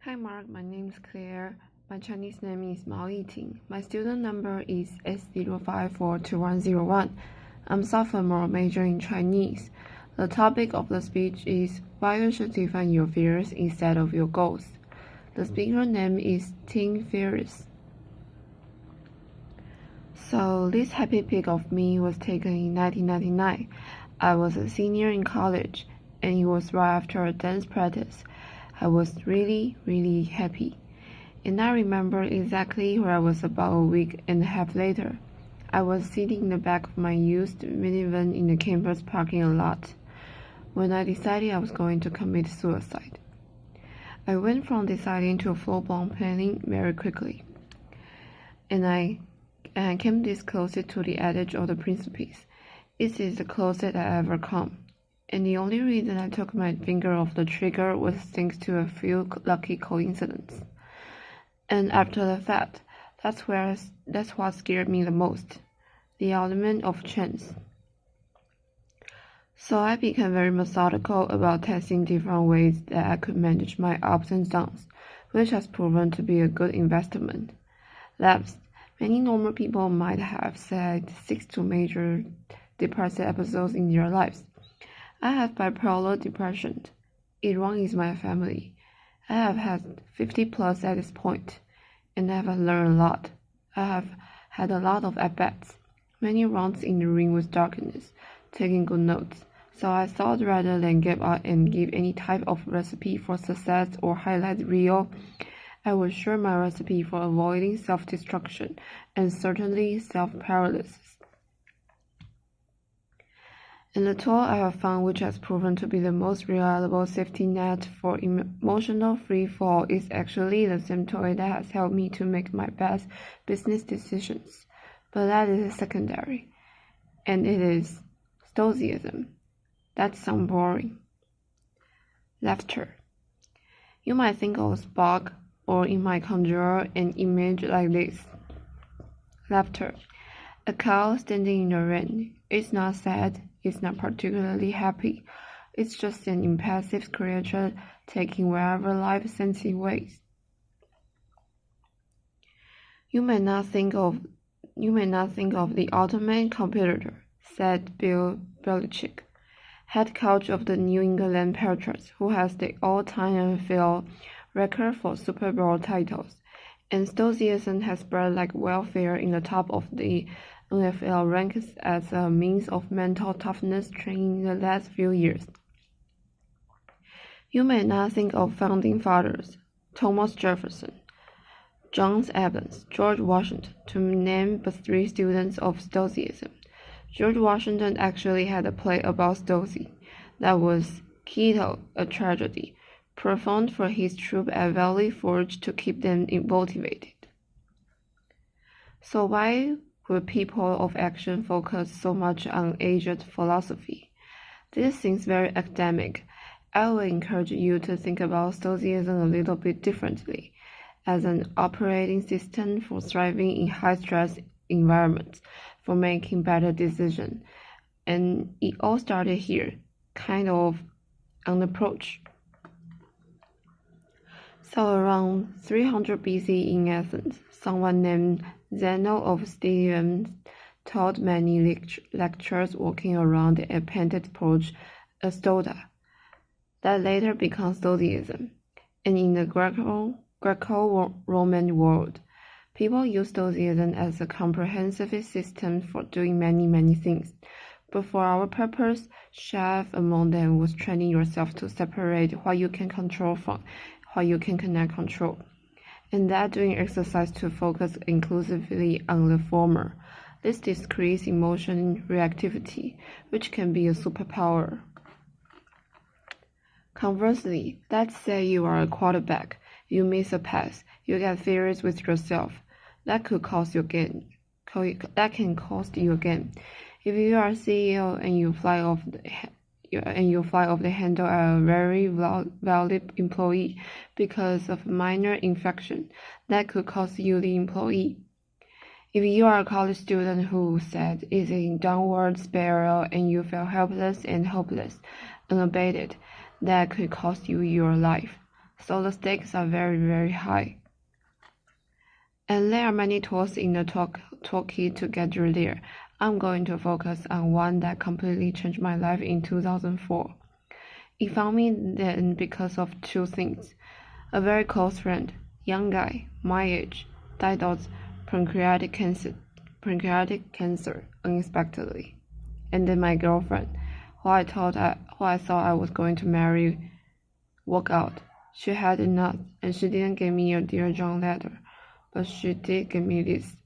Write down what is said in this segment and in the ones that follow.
Hi Mark, my name is Claire. My Chinese name is Mao Yiting. My student number is S0542101. I'm sophomore major in Chinese. The topic of the speech is why you should define your fears instead of your goals. The speaker name is Ferriss. So this happy pic of me was taken in 1999. I was a senior in college, and it was right after a dance practice. I was really happy. And I remember exactly where I was about a week and a half later. I was sitting in the back of my used minivan in the campus parking lot when I decided I was going to commit suicide. I went from deciding to full-blown planning very quickly. And I came this closer to the edge of the precipice. It is the closest I ever come. And the only reason I took my finger off the trigger was thanks to a few lucky coincidences. And after the fact, that's what scared me the most, the element of chance. So I became very methodical about testing different ways that I could manage my ups and downs, which has proven to be a good investment. Labs. Many normal people might have said 6 to major depressive episodes in their lives. I have bipolar depression. It runs in my family. I have had 50 plus at this point, and I have learned a lot. I have had a lot of at-bats, many rounds in the ring with darkness, taking good notes. So I thought rather than give up and give any type of recipe for success or highlight reel, I would share my recipe for avoiding self-destruction and certainly self-paralysis. And the tool I have found which has proven to be the most reliable safety net for emotional free fall is actually the same tool that has helped me to make my best business decisions. But that is secondary. And it is Stoicism. That sounds boring. Laughter. You might think of Spock, or it might conjure an image like this. Laughter. A cow standing in the rain. It's not sad. It's not particularly happy. It's just an impassive creature taking wherever life sends it ways. You may not think of the ultimate competitor, said Bill Belichick, head coach of the New England Patriots, who has the all-time NFL record for Super Bowl titles. And Stoicism has spread like welfare in the top of the NFL ranks as a means of mental toughness training in the last few years. You may not think of founding fathers, Thomas Jefferson, John Adams, George Washington, to name but 3 students of Stoicism. George Washington actually had a play about Stoicism that was Keto, a tragedy, performed for his troops at Valley Forge to keep them motivated. So why would people of action focus so much on aged philosophy? This seems very academic. I would encourage you to think about Stoicism a little bit differently, as an operating system for thriving in high-stress environments, for making better decisions. And it all started here, kind of on the approach. So around 300 BC in Athens, someone named Zeno of Citium taught many lectures walking around a painted porch, a stoa, that later became Stoicism. And in the Greco-Roman world, people used Stoicism as a comprehensive system for doing many things. But for our purpose, chief among them was training yourself to separate what you can control from what you cannot control, and that doing exercise to focus exclusively on the former. This decreases emotion reactivity, which can be a superpower. Conversely, let's say you are a quarterback, you miss a pass, you get furious with yourself. That can cost you a game. If you are CEO and you fly off the handle at a very valued employee because of minor infection, that could cost you the employee. If you are a college student who said is in downward spiral and you feel helpless and hopeless, unabated, that could cost you your life. so the stakes are very, very high. And there are many tools in the toolkit to get you there. I'm going to focus on one that completely changed my life in 2004. It found me then because of two things. A very close friend, young guy, my age, died of pancreatic cancer unexpectedly. And then my girlfriend, who I thought I was going to marry, walked out. She had enough, and she didn't give me a Dear John letter, but she did give me this,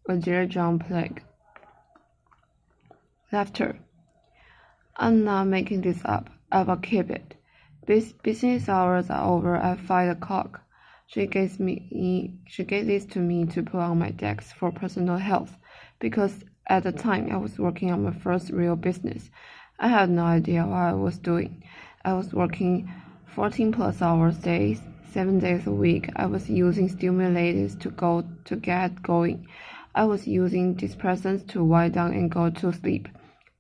a Dear John plague. Laughter. I'm not making this up. I will keep it. Business hours are over at 5 o'clock. She gave this to me to put on my desk for personal health, because at the time I was working on my first real business. I had no idea what I was doing. I was working 14 plus hours days, 7 days a week. I was using stimulators to get going. I was using depressants to wind down and go to sleep.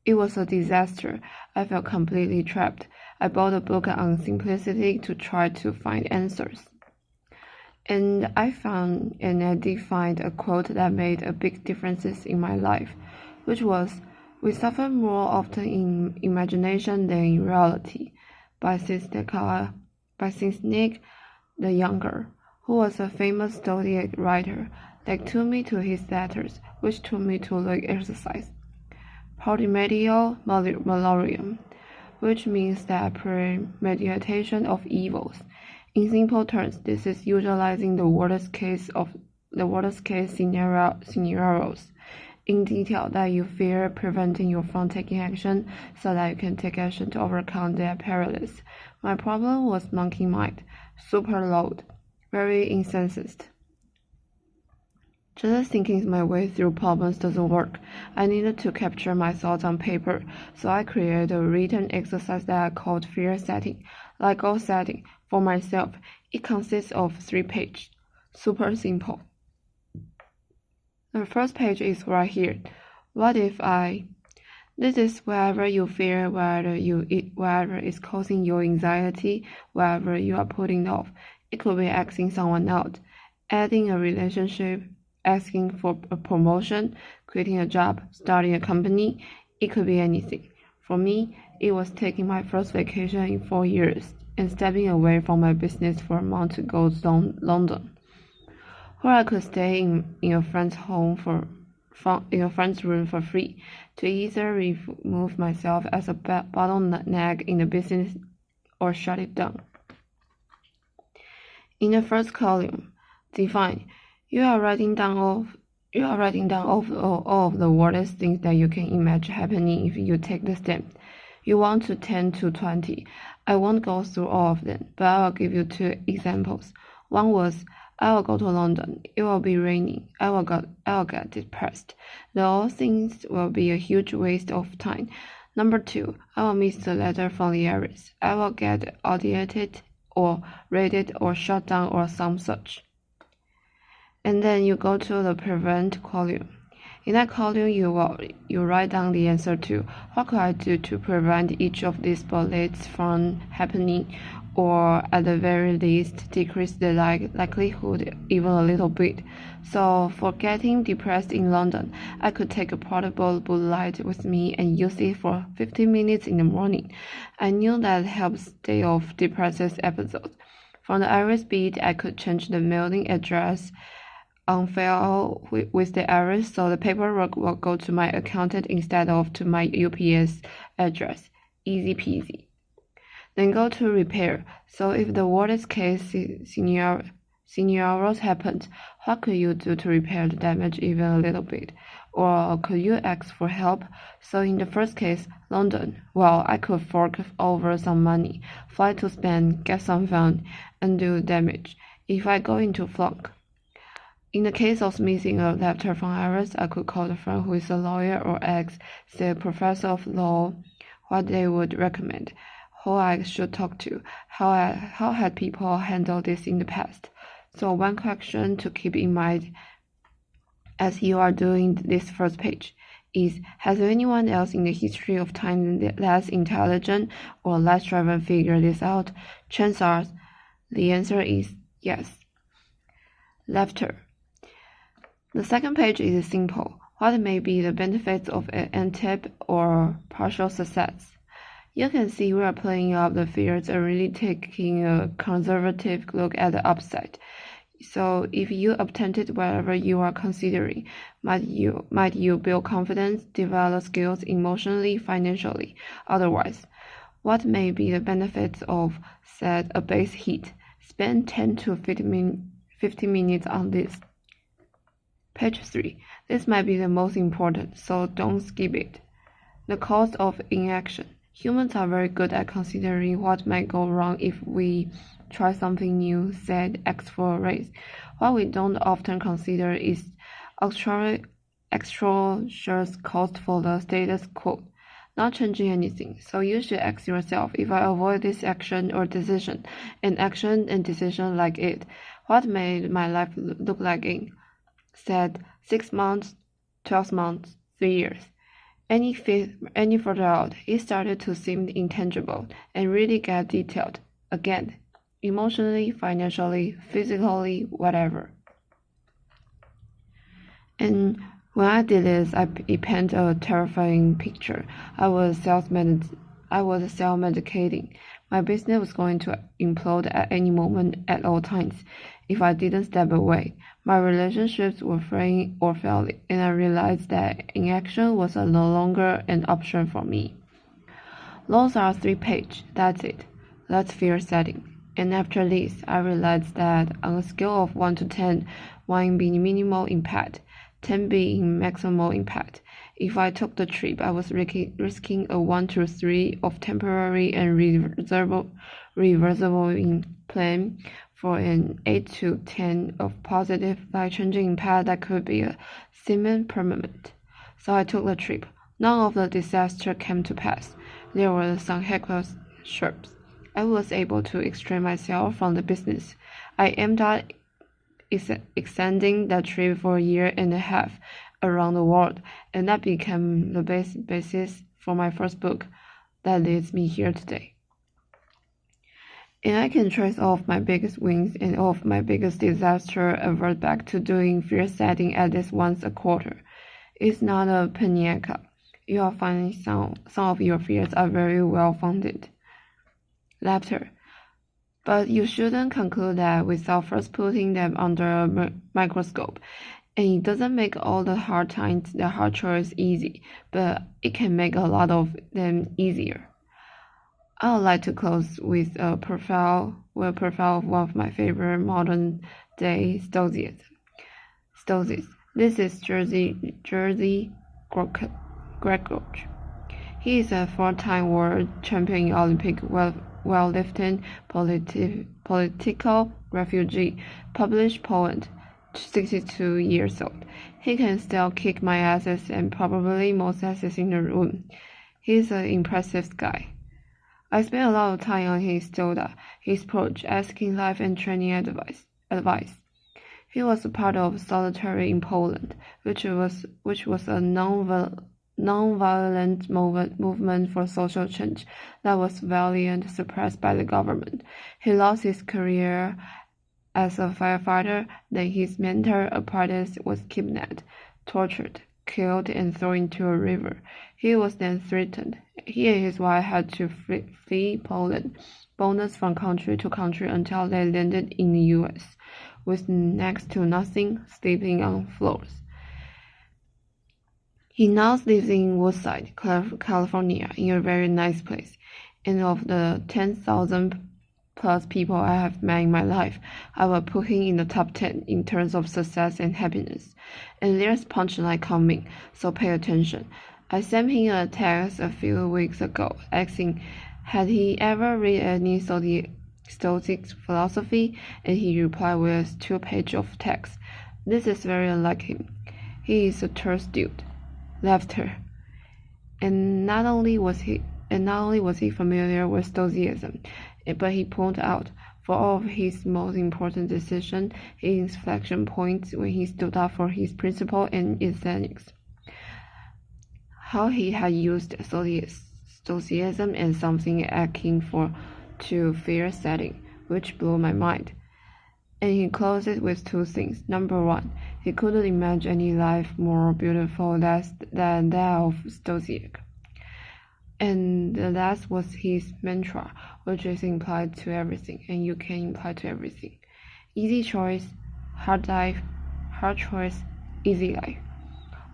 It was a disaster. I felt completely trapped. I bought a book on simplicity to try to find answers. And I did find a quote that made a big difference in my life, which was, "We suffer more often in imagination than in reality," by St. Nick the Younger, who was a famous Stoic writer that took me to his letters, which took me to the exercise. Premeditatio malorum, which means that premeditation of evils. In simple terms, this is utilizing the worst case scenarios in detail that you fear, preventing you from taking action so that you can take action to overcome their perils. My problem was monkey mind, super load, very incensed. Just thinking my way through problems doesn't work. I needed to capture my thoughts on paper, so I created a written exercise that I called fear setting. Like goal setting, for myself, it consists of 3 pages. Super simple. The first page is right here. What if I... This is wherever you fear, wherever is causing your anxiety, wherever you are putting off. It could be asking someone out, adding a relationship, asking for a promotion, quitting a job, starting a company. It could be anything. For me, it was taking my first vacation in 4 years and stepping away from my business for a month to go to London, where I could stay in a friend's home in a friend's room for free, to either remove myself as a bottleneck in the business or shut it down. In the first column, define. You are writing down all of the worst things that you can imagine happening if you take the step. You want to 10 to 20. I won't go through all of them, but I will give you 2 examples. One was, I will go to London. It will be raining. I will get depressed. Those things will be a huge waste of time. Number 2, I will miss the letter from Ferriss. I will get audited or raided or shut down or some such. And then you go to the prevent column. In that column, you write down the answer to what could I do to prevent each of these bullets from happening, or at the very least decrease the likelihood even a little bit. So for getting depressed in London, I could take a portable blue light with me and use it for 15 minutes in the morning. I knew that helps stay off depressive episodes. From the iris bead, I could change the mailing address on file with the iris, so the paperwork will go to my accountant instead of to my UPS address. Easy peasy. Then go to repair. So if the worst case scenarios happened, what could you do to repair the damage even a little bit? Or could you ask for help? So in the first case, London, well, I could fork over some money, fly to Spain, get some fun, and do damage if I go into flunk. In the case of missing a letter from Iris, I could call a friend who is a lawyer or ask, say, a professor of law, what they would recommend, who I should talk to, how had people handled this in the past. So one question to keep in mind as you are doing this first page is, has anyone else in the history of time less intelligent or less driven figured this out? Chances are The answer is yes. Laughter. The second page is simple. What may be the benefits of an antip or partial success? You can see we are playing up the fears and really taking a conservative look at the upside. So if you obtained whatever you are considering, might you build confidence, develop skills emotionally, financially? Otherwise, what may be the benefits of, set a base hit? Spend 10 to 50 minutes on this. Page 3. This might be the most important, so don't skip it. The cost of inaction. Humans are very good at considering what might go wrong if we try something new, said X for a race. What we don't often consider is extraneous cost for the status quo, not changing anything. So you should ask yourself, if I avoid this action or decision, an action and decision like it, what may my life look like in, said 6 months, 12 months, 3 years. Any further out, it started to seem intangible and really get detailed. Again, emotionally, financially, physically, whatever. And when I did this, it painted a terrifying picture. I was self-medicating. My business was going to implode at any moment, at all times, if I didn't step away. My relationships were fraying or failing, and I realized that inaction was no longer an option for me. Those are 3 pages. That's it. That's fear setting. And after this, I realized that on a scale of 1 to 10, 1 being minimal impact, 10 being maximal impact, if I took the trip, I was risking a 1 to 3 of temporary and reversible plan for an 8 to 10 of positive, life-changing impact that could be a semi-permanent. So I took the trip. None of the disaster came to pass. There were some hiccups. I was able to extract myself from the business. I aimed at extending that trip for a year and a half around the world, and that became the basis for my first book that leads me here today. And I can trace all of my biggest wins and all of my biggest disaster avert back to doing fear setting at least once a quarter. It's not a paniaca. You are finding some of your fears are very well founded. Laughter. But you shouldn't conclude that without first putting them under a microscope. And it doesn't make all the hard times, the hard choice easy, but it can make a lot of them easier. I would like to close with a profile of one of my favorite modern-day Stoics. This is Jerzy Gregorz. He is a 4-time world champion in Olympic weightlifting, political refugee, published Poland, 62 years old. He can still kick my asses and probably most asses in the room. He's an impressive guy. I spent a lot of time on his Stoda, his porch, asking life and training advice. He was a part of Solidarity in Poland, which was a non-violent movement for social change that was violent, suppressed by the government. He lost his career as a firefighter. Then his mentor, apprentice, was kidnapped, tortured, killed, and thrown into a river. He was then threatened. He and his wife had to flee Poland, bonus from country to country until they landed in the U.S., with next to nothing, sleeping on floors. He now lives in Woodside, California, in a very nice place. And of the 10,000 plus people I have met in my life, I will put him in the top 10 in terms of success and happiness. And there's punchline coming, so pay attention. I sent him a text a few weeks ago asking had he ever read any Stoic philosophy, and he replied with 2 pages of text. This is very unlike him. He is a terse dude. Laughter. And not only was he familiar with Stoicism, but he pointed out for all of his most important decisions, his inflection points when he stood up for his principle and ethics. How he had used Stoicism as something akin to fear setting, which blew my mind. And he closed it with two things. Number one, he couldn't imagine any life more beautiful than that of Stoic. And the last was his mantra, which is implied to everything, and you can imply to everything. Easy choice, hard life, hard choice, easy life.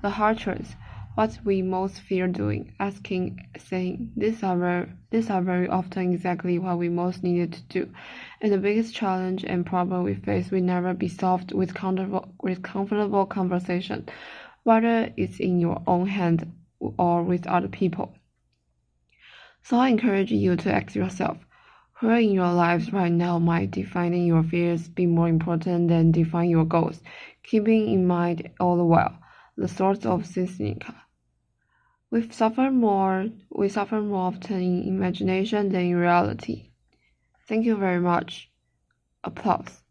The hard choice, what we most fear doing, asking, saying, these are very often exactly what we most needed to do. And the biggest challenge and problem we face will never be solved with comfortable conversation, whether it's in your own hand or with other people. So I encourage you to ask yourself, where in your lives right now might defining your fears be more important than defining your goals, keeping in mind all the while the source of cynicism. We suffer more often in imagination than in reality. Thank you very much. Applause.